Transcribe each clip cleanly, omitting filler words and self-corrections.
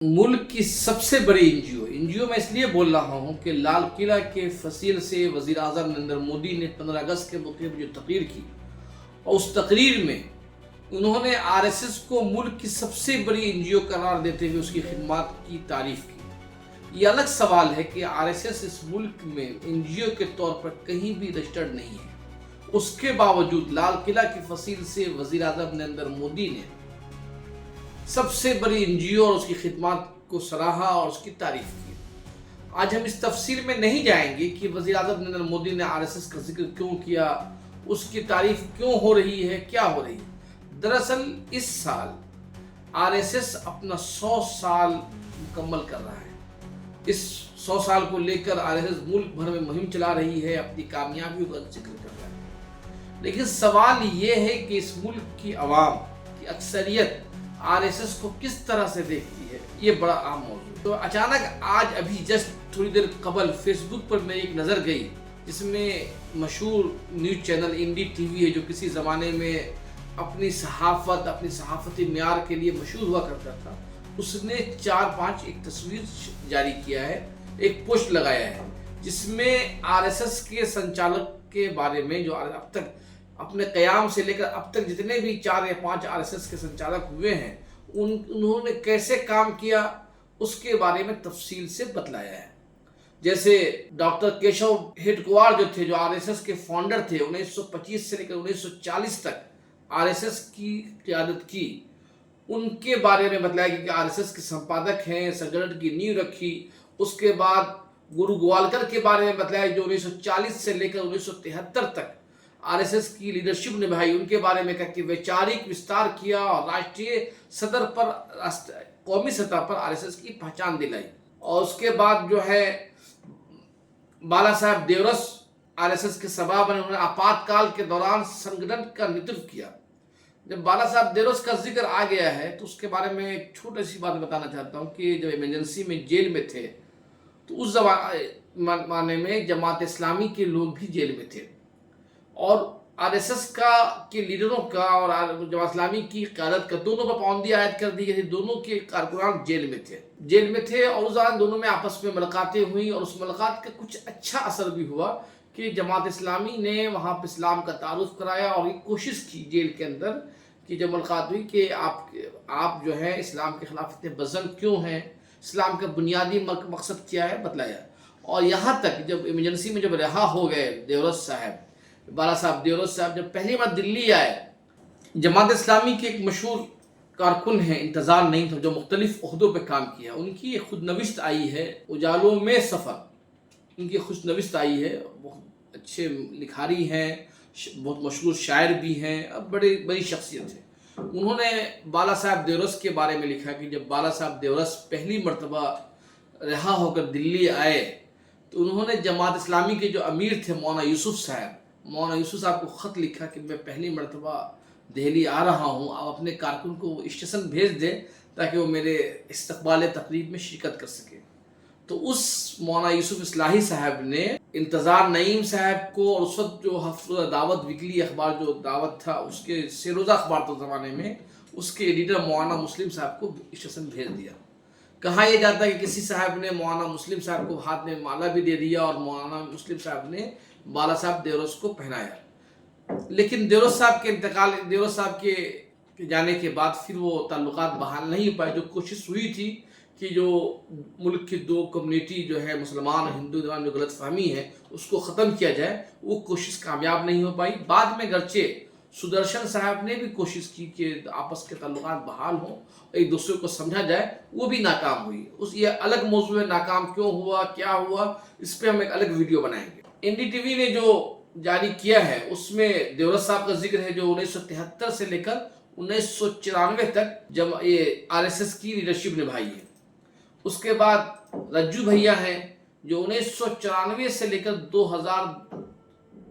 मुल्क की सबसे बड़ी एनजीओ मैं इसलिए बोल रहा हूँ कि लाल किला के फसील से वज़ीर आज़म नरेंद्र मोदी ने 15 अगस्त के मौके पर जो तकरीर की और उस तकरीर में उन्होंने आरएसएस को मुल्क की सबसे बड़ी एनजीओ करार देते हुए उसकी खिदमत की तारीफ की। ये अलग सवाल है कि आरएसएस इस मुल्क में एनजीओ के तौर पर कहीं भी रजिस्टर्ड नहीं है। उसके बावजूद लाल किला की फसील से वज़ीर आज़म नरेंद्र मोदी ने सबसे बड़ी एनजीओ और उसकी खिदमत को सराहा और उसकी तारीफ की। आज हम इस तफसील में नहीं जाएंगे कि वज़ीर आज़म नरेंद्र मोदी ने आरएसएस का जिक्र क्यों किया, उसकी तारीफ क्यों हो रही है, क्या हो रही है। दरअसल इस साल आरएसएस अपना 100 साल मुकम्मल कर रहा है। इस 100 साल को लेकर आरएसएस मुल्क भर में मुहिम चला रही है, अपनी कामयाबियों का जिक्र कर रहा है। लेकिन सवाल ये है कि इस मुल्क की आवाम की अक्सरियत आरएसएस को किस तरह से देखती है, ये बड़ा अहम मौजूद है। तो अचानक आज अभी जस्ट थोड़ी देर कबल फेसबुक पर मेरी एक नज़र गई, जिसमें मशहूर न्यूज़ चैनल इंडी टीवी है, जो किसी ज़माने में अपनी सहाफ़त, अपनी सहाफ़ती म्यार के लिए मशहूर हुआ करता था, उसने 4-5 एक तस्वीर जारी किया है, एक पोस्ट लगाया है, जिसमें आरएसएस के संचालक के बारे में, जो अब तक अपने क़याम से लेकर अब तक जितने भी 4 या 5 आरएसएस के संचालक हुए हैं, उन्होंने कैसे काम किया उसके बारे में तफसील से बतलाया है। जैसे डॉक्टर केशव हेडगेवार जो थे, जो आरएसएस के फाउंडर थे, 1925 से लेकर 1940 तक आरएसएस की क़यादत की, उनके बारे में बताया कि आरएसएस के संपादक हैं, संगठन की नींव रखी। उसके बाद गुरु गोवालकर के बारे में बताया, जो 1940 से लेकर 1973 तक आरएसएस की लीडरशिप निभाई। उनके बारे में कहा कि वैचारिक विस्तार किया और राष्ट्रीय सतर पर, कौमी सतह पर आरएसएस की पहचान दिलाई। और उसके बाद जो है बाला साहब देवरस आरएसएस के सभा बने, उन्होंने आपातकाल के दौरान संगठन का नेतृत्व किया। जब बाला साहब देवरस का जिक्र आ गया है तो उसके बारे में एक छोटी सी बात बताना चाहता हूँ कि जब इमरजेंसी में जेल में थे तो उस जमाने में जमात इस्लामी के लोग भी जेल में थे, और आरएसएस का के लीडरों का और जमात इस्लामी की क़यादत का दोनों पर पाबंदी आयद कर दी गई थी। दोनों के कारकुनान जेल में थे और उस दौरान दोनों में आपस में मुलाकातें हुई, और उस मुलाकात का कुछ अच्छा असर भी हुआ कि जमात इस्लामी ने वहाँ पर इस्लाम का तारुफ कराया और एक कोशिश की जेल के अंदर कि जब मुलाकात हुई कि आप जो है इस्लाम के ख़िलाफ़ इतने बज़न क्यों हैं, इस्लाम का बुनियादी मकसद क्या है, बतलाया। और यहाँ तक जब इमरजेंसी में जब रिहा हो गए देवरस साहब, बाला साहब देवरस साहब जब पहली बार दिल्ली आए, जमात इस्लामी के एक मशहूर कारकुन हैं इंतज़ार नईम, जो मुख्तलिफ ओहदों पर काम किया, उनकी एक खुदनविश्त आई है उजालों में सफ़र। उनकी खुदनविश्त आई है, बहुत अच्छे लिखारी हैं, बहुत मशहूर शायर भी हैं, अब बड़ी शख्सियत है। उन्होंने बाला साहब देवरस के बारे में लिखा कि जब बाला साहब देवरस पहली मरतबा रिहा होकर दिल्ली आए तो उन्होंने जमात इस्लामी के जो अमीर थे मौलाना यूसुफ साहब को ख़त लिखा कि मैं पहली मरतबा दिल्ली आ रहा हूँ, आप अपने कारकुन को स्टेशन भेज दें ताकि वो मेरे इस्तकबाल तकरीब में शिरकत कर सके। तो उस मौलाना यूसुफ इस्लाही साहब ने इंतज़ार नईम साहब को, और उस वक्त जो हफ्ता दावत वीकली अखबार जो दावत था उसके सेरोज़ा अखबार तो ज़माने में, उसके एडिटर मौलाना मुस्लिम साहब को स्टेशन भेज दिया। कहा यह जाता है कि किसी साहब ने मौलाना मुस्लिम साहब को हाथ में माला भी दे दिया और मौलाना मुस्लिम साहब ने बाला साहब देवरस को पहनाया। लेकिन देवरस साहब के जाने के बाद फिर वो ताल्लुकात बहाल नहीं हो पाए। जो कोशिश हुई थी कि जो मुल्क की दो कम्युनिटी जो है मुसलमान और हिंदू दरमियान जो गलतफहमी है उसको ख़त्म किया जाए, वो कोशिश कामयाब नहीं हो पाई। बाद में गर्चे सुदर्शन साहब ने भी कोशिश की कि आपस के ताल्लुकात बहाल हों, एक दूसरे को समझा जाए, वो भी नाकाम हुई। ये अलग मौजू है, नाकाम क्यों हुआ, क्या हुआ, इस पर हम एक अलग वीडियो बनाएंगे। एनडीटीवी ने जो जारी किया है उसमें देवरस साहब का जिक्र है, जो 1973 से लेकर 1994 तक जब ये आरएसएस की लीडरशिप निभाई है। उसके बाद रज्जू भैया हैं जो 1994 से लेकर 2000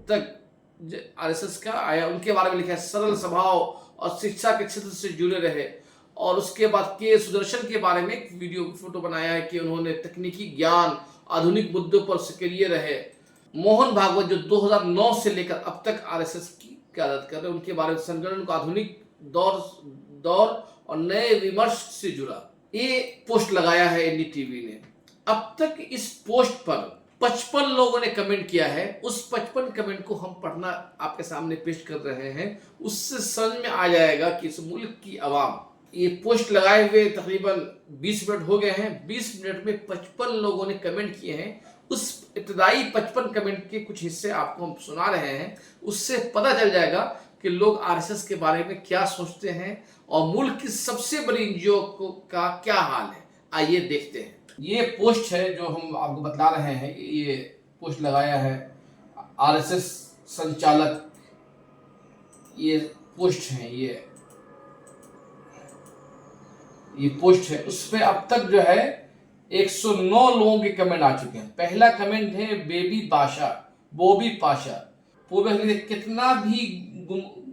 तक आरएसएस का आया, उनके बारे में लिखा है, सरल स्वभाव और शिक्षा के क्षेत्र से जुड़े रहे। और उसके बाद के सुदर्शन के बारे में एक वीडियो फोटो बनाया है कि उन्होंने तकनीकी ज्ञान, आधुनिक मुद्दों पर सक्रिय रहे। मोहन भागवत जो 2009 से लेकर अब तक आरएसएस की क़यादत कर रहे हैं, उनके बारे में संगठन को आधुनिक दौर और नए विमर्श से जुड़ा। ये पोस्ट लगाया है एनडीटीवी ने। अब तक इस पोस्ट पर 55 लोगों ने कमेंट किया है। उस 55 कमेंट को हम पढ़ना आपके सामने पेश कर रहे हैं। उससे समझ में आ जाएगा कि इस मुल्क की आवाम, ये पोस्ट लगाए हुए तकरीबन 20 मिनट हो गए हैं। 20 मिनट में 55 लोगों ने कमेंट किए हैं। उस इब्तदाई 55 कमेंट के कुछ हिस्से आपको हम सुना रहे हैं। उससे पता चल जाएगा कि लोग आरएसएस के बारे में क्या सोचते हैं और मुल्क की सबसे बड़ी एनजीओ का क्या हाल है। आइए देखते हैं। ये पोस्ट है जो हम आपको बतला रहे हैं। ये पोस्ट लगाया है आरएसएस संचालक। ये पोस्ट है, ये पोस्ट है। उस पर अब तक जो है 109 लोगों के कमेंट आ चुके हैं। पहला कमेंट है बॉबी पाशा। कितना भी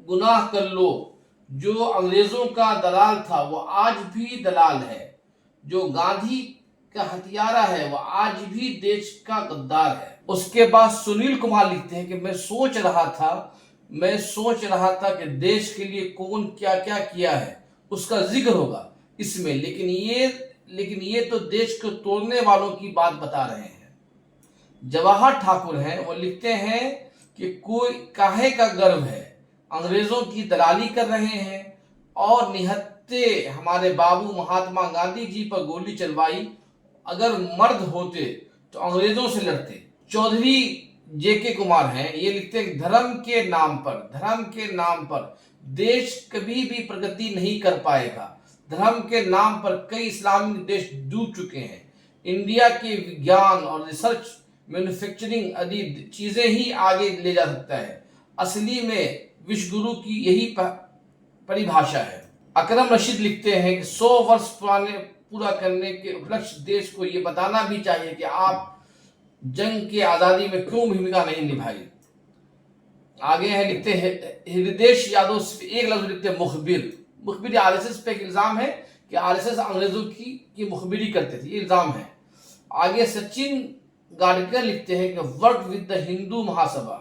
गुनाह कर लो, जो अंग्रेजों का दलाल था वो आज भी दलाल है, जो गांधी का हथियारा है वो आज भी देश का गद्दार है। उसके बाद सुनील कुमार लिखते हैं कि मैं सोच रहा था कि देश के लिए कौन क्या क्या किया है, उसका जिक्र होगा इसमें, लेकिन ये तो देश को तोड़ने वालों की बात बता रहे हैं। जवाहर ठाकुर हैं, वो लिखते हैं कि कोई काहे का गर्व है, अंग्रेजों की दलाली कर रहे हैं और निहत्ते हमारे बाबू महात्मा गांधी जी पर गोली चलवाई। अगर मर्द होते तो अंग्रेजों से लड़ते। चौधरी जेके कुमार हैं, ये लिखते हैं धर्म के नाम पर देश कभी भी प्रगति नहीं कर पाएगा। धर्म के नाम पर कई इस्लामिक देश डूब चुके हैं। इंडिया के विज्ञान और रिसर्च, मैन्युफैक्चरिंग आदि चीजें ही आगे ले जा सकता है। असली में विश्व गुरु की यही परिभाषा है। अकरम रशीद लिखते हैं कि 100 वर्ष पूरा करने के उपलक्ष्य देश को ये बताना भी चाहिए कि आप जंग की आजादी में क्यों भूमिका नहीं निभाई। आगे है, लिखते हैं हृदय यादव एक लफ्ज लिखते हैं मुखबिर। आरएसएस पे एक इल्जाम है कि आरएसएस अंग्रेजों की मुखबिरी करते थे, ये इल्जाम है। आगे सचिन गाडकर लिखते हैं कि work with the Hindu Mahasabha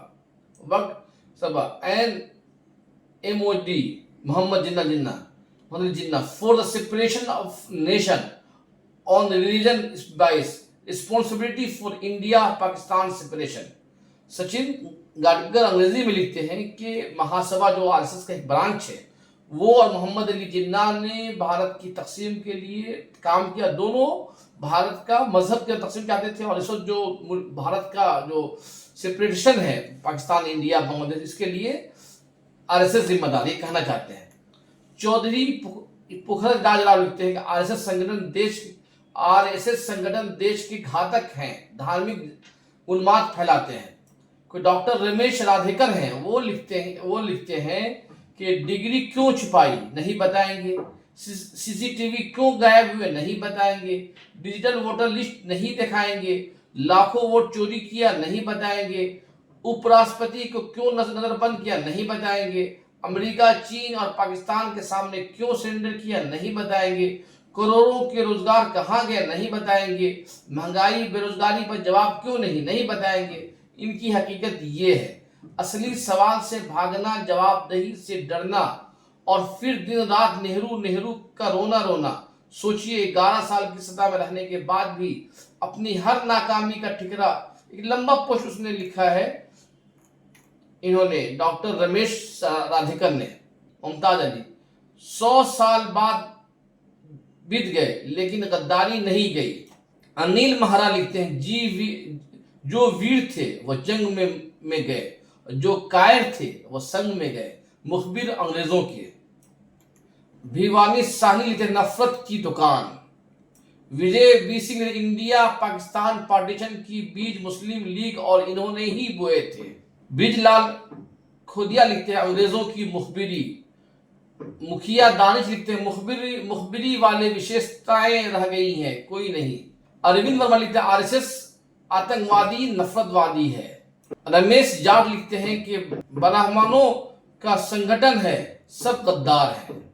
and MOD Mohammad Jinnah for the separation of nation on religion bias responsibility for India Pakistan separation. Sachin Gadkar अंग्रेजी में लिखते हैं कि महासभा जो आरएसएस का एक ब्रांच है, वो और मोहम्मद अली जिन्ना ने भारत की तकसीम के लिए काम किया। दोनों भारत का मजहब के तकसीम चाहते थे और इस वक्त जो भारत का जो सेपरेशन है पाकिस्तान, इंडिया, बांग्लादेश, इसके लिए आरएसएस जिम्मेदार, ये कहना चाहते हैं। चौधरी पुखराज राजराव लिखते हैं कि आरएसएस संगठन देश के घातक हैं, धार्मिक उन्माद फैलाते हैं। कोई डॉक्टर रमेश राधेकर हैं, वो लिखते हैं कि डिग्री क्यों छुपाई, नहीं बताएंगे। सीसीटीवी क्यों गायब हुए, नहीं बताएंगे। डिजिटल वोटर लिस्ट नहीं दिखाएंगे। लाखों वोट चोरी किया, नहीं बताएंगे। उपराष्ट्रपति को क्यों नजरबंद किया, नहीं बताएंगे। अमेरिका, चीन और पाकिस्तान के सामने क्यों सरेंडर किया, नहीं बताएंगे। करोड़ों के रोजगार कहाँ गए, नहीं बताएंगे। महंगाई, बेरोजगारी पर जवाब क्यों नहीं बताएंगे। इनकी हकीकत ये है। असली सवाल से भागना, जवाबदेही से डरना और फिर दिन रात नेहरू का रोना। सोचिए 11 साल की सत्ता में रहने के बाद भी अपनी हर नाकामी का ठिकरा। एक लंबा पोस्ट उसने लिखा है, इन्होंने डॉक्टर रमेश राधेकर ने, मुमताज अली। 100 साल बाद बीत गए लेकिन गद्दारी नहीं गई। अनिल महरा लिखते हैं जो वीर थे वो जंग में गए, जो कायर थे वो संग में गए, मुखबिर अंग्रेजों के। भिवानी साहनी लिखते नफरत की दुकान। Vijay B Singh India Pakistan partition की बीज मुस्लिम लीग और इन्होंने ही बोए थे। बिजलाल खुदिया लिखते हैं अंग्रेजों की मुखबिरी। मुखिया दानिश लिखते हैं मुखबिरी वाले विशेषताएं रह गई हैं, कोई नहीं। अरविंद वर्मा लिखते हैं आरएसएस आतंकवादी नफरतवादी है। रमेश जाट लिखते हैं कि ब्राह्मणों का संगठन है, सब गद्दार है।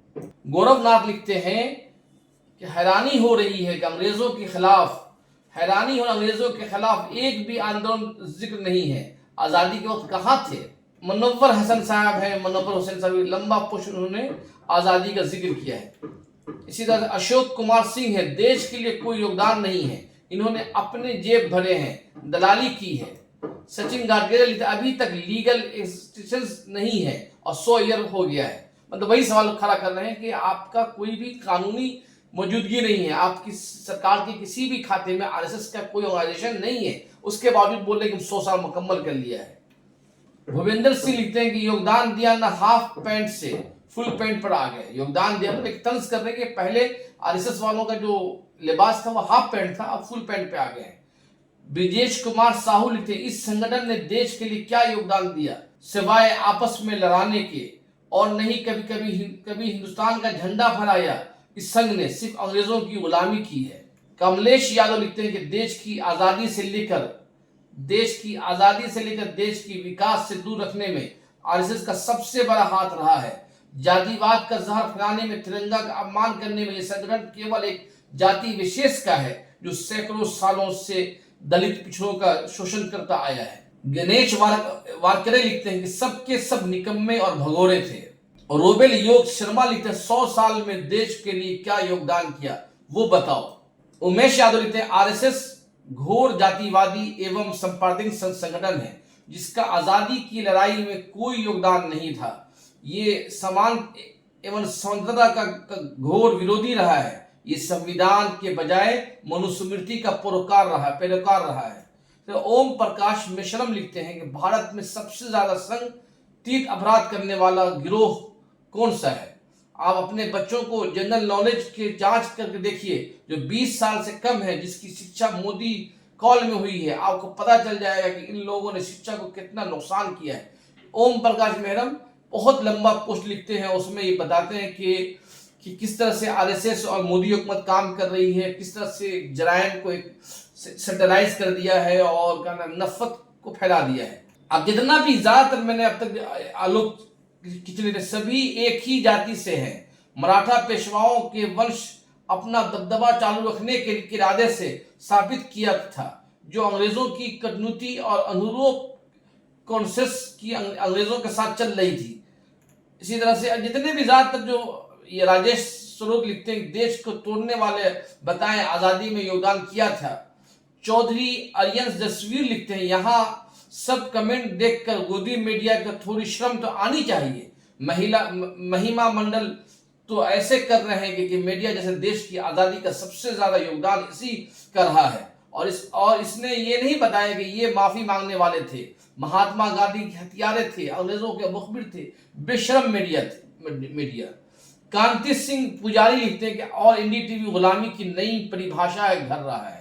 गौरवनाथ लिखते हैं कि हैरानी हो रही है कि अंग्रेजों के खिलाफ एक भी आंदोलन जिक्र नहीं है। आजादी के वक्त कहाँ थे। मुनव्वर हुसैन साहब हैं, मुनव्वर हुसैन साहब लंबा पोस्ट उन्होंने आजादी का जिक्र किया है। इसी तरह अशोक कुमार सिंह है, देश के लिए कोई योगदान नहीं है, इन्होंने अपने जेब भरे हैं, दलाली की है। सचिन गाडगिल अभी तक लीगल इंस्टीट्यूशंस नहीं है और 100 ईयर हो गया है। मतलब वही सवाल खड़ा कर रहे हैं कि आपका कोई भी कानूनी मौजूदगी नहीं है, आपकी सरकार के किसी भी खाते में आरएसएस का कोई ऑर्गेनाइजेशन नहीं है, उसके बावजूद बोल रहे कि हम 100 साल मुकम्मल कर लिया है। भूपेंद्र सिंह लिखते हैं कि योगदान दिया ना हाफ पैंट से फुल पैंट पर आ गए। योगदान दिया मतलब एक तंज कर रहे हैं कि पहले आरएसएस वालों का जो लिबास था वो हाफ पैंट था, अब फुल पैंट पे आ गए। ब्रिजेश कुमार साहू लिखते हैं इस संगठन ने देश के लिए क्या योगदान दिया सिवाय आपस में लड़ाने के, और नहीं कभी हिंदुस्तान का झंडा फहराया। इस संघ ने सिर्फ अंग्रेजों की गुलामी की है। कमलेश यादव लिखते हैं कि देश की आजादी से लेकर देश की विकास से दूर रखने में आरएसएस का सबसे बड़ा हाथ रहा है। जातिवाद का जहर फैलाने में, तिरंगा का अपमान करने में यह संगठन केवल एक जाति विशेष का है जो सैकड़ों सालों से दलित पिछड़ों का शोषण करता आया है। गणेश वारकरे लिखते हैं कि सबके सब निकम्मे और भगोरे थे। और रोबेल योग शर्मा लिखते हैं 100 साल में देश के लिए क्या योगदान किया वो बताओ। उमेश यादव लिखते हैं आरएसएस घोर जातिवादी एवं सांप्रदायिक संगठन है जिसका आजादी की लड़ाई में कोई योगदान नहीं था। ये समान एवं स्वतंत्रता का घोर विरोधी रहा है। ये संविधान के बजाय मनुस्मृति का पैरोकार रहा है। तो ओम प्रकाश मिश्रम लिखते हैं कि भारत में सबसे ज्यादा संगठित अपराध करने वाला गिरोह कौन सा है। आप अपने बच्चों को जनरल नॉलेज के जांच करके देखिए जो 20 साल से कम है, जिसकी शिक्षा मोदी कॉल में हुई है, आपको पता चल जाएगा कि इन लोगों ने शिक्षा को कितना नुकसान किया है। ओम प्रकाश मिश्रम बहुत लंबा पोस्ट लिखते हैं, उसमें ये बताते हैं कि किस तरह से आरएसएस और मोदी हुकूमत काम कर रही है, किस तरह से जराइम को एक सेंट्रलाइज कर दिया है और नफरत को फैला दिया है। अब जितना भी ज्यादातर मैंने अब तक आलोक खिंचने सभी एक ही जाति से हैं। मराठा पेशवाओं के वंश अपना दबदबा चालू रखने के इरादे से स्थापित किया था, जो अंग्रेजों की कटनीति और अनुरूप कॉन्सेस की अंग्रेजों के साथ चल रही थी। इसी तरह से जितने भी ज्यादातर जो ये राजेश स्वरूप लिखते हैं देश को तोड़ने वाले बताएं आजादी में योगदान किया था। चौधरी अरियंस जसवीर लिखते हैं यहाँ सब कमेंट देखकर गोदी मीडिया का थोड़ी शर्म तो आनी चाहिए। महिमा मंडल तो ऐसे कर रहे हैं कि मीडिया जैसे देश की आजादी का सबसे ज्यादा योगदान इसी कर रहा है, और इसने ये नहीं बताया कि ये माफी मांगने वाले थे, महात्मा गांधी के हथियारे थे, अंग्रेजों के मुखबिर थे, बेशरम मीडिया। कांति सिंह पुजारी लिखते हैं कि और एनडीटीवी गुलामी की नई परिभाषा घर रहा है।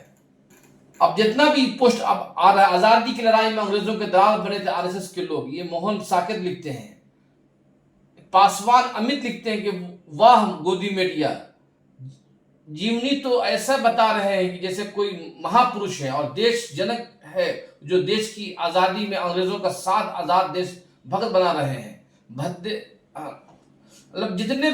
अब जितना भी पोस्ट अब आ रहा है, आजादी की लड़ाई में अंग्रेजों के दलाल बने थे आरएसएस के लोग, ये मोहन साकेत लिखते हैं। पासवान अमित लिखते हैं कि वाह गोदी मीडिया, जीवनी तो ऐसा बता रहे हैं कि जैसे कोई महापुरुष है और देश जनक है जो देश की आजादी में अंग्रेजों का साथ आजाद देश भक्त बना रहे हैं। मतलब जितने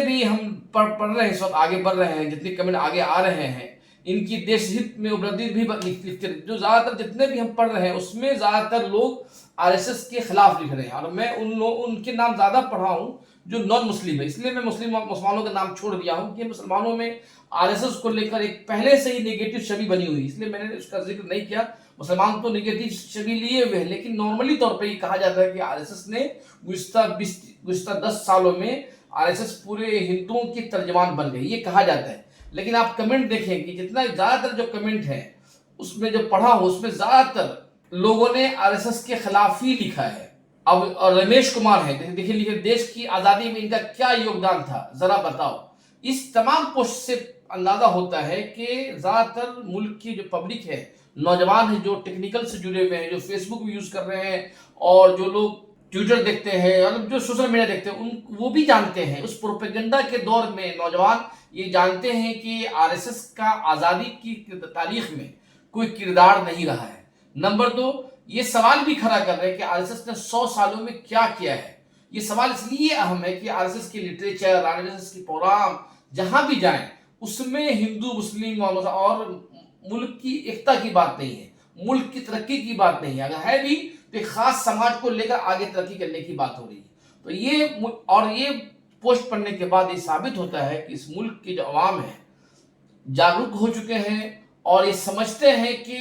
भी हम पढ़ रहे हैं, इस वक्त आगे बढ़ रहे हैं, जितने कमेंट आगे आ रहे हैं, इनकी देश हित में उपलब्धि भी लिखते हैं। जो ज्यादातर जितने भी हम पढ़ रहे हैं उसमें ज्यादातर लोग आरएसएस के खिलाफ लिख रहे हैं, और मैं उनके नाम ज्यादा पढ़ा हूं जो नॉन मुस्लिम है, इसलिए मैं मुसलमानों का नाम छोड़ दिया हूं कि मुसलमानों में आरएसएस को लेकर एक पहले से ही नेगेटिव छवि बनी हुई, इसलिए मैंने उसका जिक्र नहीं किया। मुसलमान तो नेगेटिव छवि लिए हुए हैं, लेकिन नॉर्मली तौर पर ये कहा जाता है कि आरएसएस ने गुज़िश्ता 10 सालों में आरएसएस पूरे हिंदुओं की तर्जमान बन गई, ये कहा जाता है। लेकिन आप कमेंट देखें कि जितना ज्यादातर जो कमेंट है उसमें जो पढ़ा हो उसमें ज्यादातर लोगों ने आरएसएस के खिलाफ ही लिखा है। अब और रमेश कुमार है, देखिए लिखे देश की आजादी में इनका क्या योगदान था जरा बताओ। इस तमाम पोस्ट से अंदाजा होता है कि ज्यादातर मुल्क की जो पब्लिक है, नौजवान है, जो टेक्निकल से जुड़े हुए हैं, जो फेसबुक भी यूज कर रहे हैं और जो लोग ट्विटर देखते हैं, मतलब जो सोशल मीडिया देखते हैं, वो भी जानते हैं उस प्रोपेगेंडा के दौर में नौजवान ये जानते हैं कि आरएसएस का आजादी की तारीख में कोई किरदार नहीं रहा है। नंबर 2, ये सवाल भी खड़ा कर रहे हैं कि आरएसएस ने 100 सालों में क्या किया है। ये सवाल इसलिए अहम है कि आरएसएस की लिटरेचर, आरएसएस की प्रोग्राम जहां भी जाएं उसमें हिंदू मुस्लिम और मुल्क की एकता की बात नहीं है, मुल्क की तरक्की की बात नहीं है। अगर है भी तो एक खास समाज को लेकर आगे तरक्की करने की बात हो रही है। तो ये पोस्ट पढ़ने के बाद ये साबित होता है कि इस मुल्क के जो अवाम है जागरूक हो चुके हैं और ये समझते हैं कि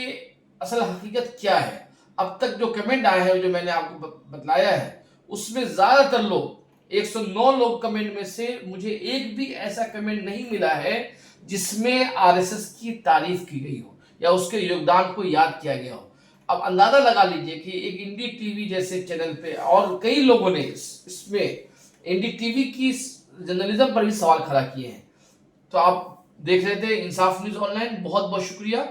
असल हकीकत क्या है। अब तक जो कमेंट आए हैं, जो मैंने आपको बतलाया है, उसमें ज़्यादातर लोग 109 लोग कमेंट में से मुझे एक भी ऐसा कमेंट नहीं मिला है जिसमें आरएसएस की तारीफ की गई हो या उसके योगदान को याद किया गया हो। अब अंदाजा लगा लीजिए कि एक इंडी टीवी जैसे चैनल पे और कई लोगों ने इसमें इंडी टीवी की जर्नलिज्म पर भी सवाल खड़ा किए हैं। तो आप देख रहे थे इंसाफ न्यूज़ ऑनलाइन। बहुत बहुत शुक्रिया।